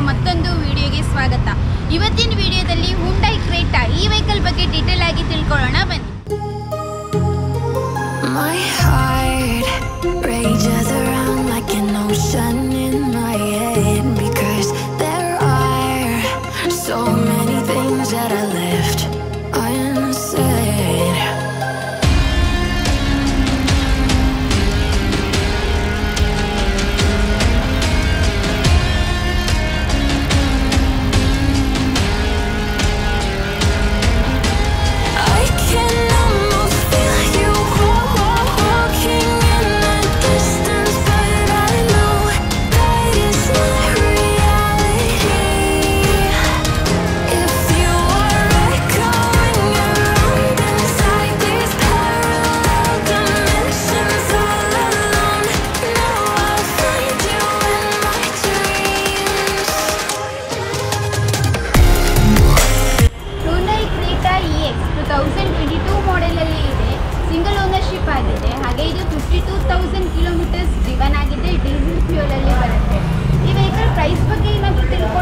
ಮತ್ತೊಂದು ವಿಡಿಯೋಗೆ ಸ್ವಾಗತ. ಇವತ್ತಿನ ವಿಡಿಯೋದಲ್ಲಿ ಹುಂಡೈ ಕ್ರೇಟಾ ಈ ವೆಹಿಕಲ್ ಬಗ್ಗೆ ಡೀಟೇಲ್ ಆಗಿ ತಿಳ್ಕೊಳ್ಳೋಣ ಬನ್ನಿ. My heart rages around like an ocean in my head because there are so many things that I left unsaid. I can almost feel you walking in the distance, but I know that it's not reality. If you are echoing around inside these parallel dimensions all alone, now I'll find you in my dreams. Hyundai Creta EX 2022 model ಅಲ್ಲಿ ಇದೆ. Single ownership ಆಗಿದೆ. ಹಾಗೆ ಇದು 52,000 kilometres driven ಆಗಿದೆ. Diesel fuel ಅಲ್ಲಿ ಬರುತ್ತೆ. ಈ vehicle price ಬಗ್ಗೆ ಏನಾದರೂ ತಿಳ್ಕೊಳ್ಳೋಣ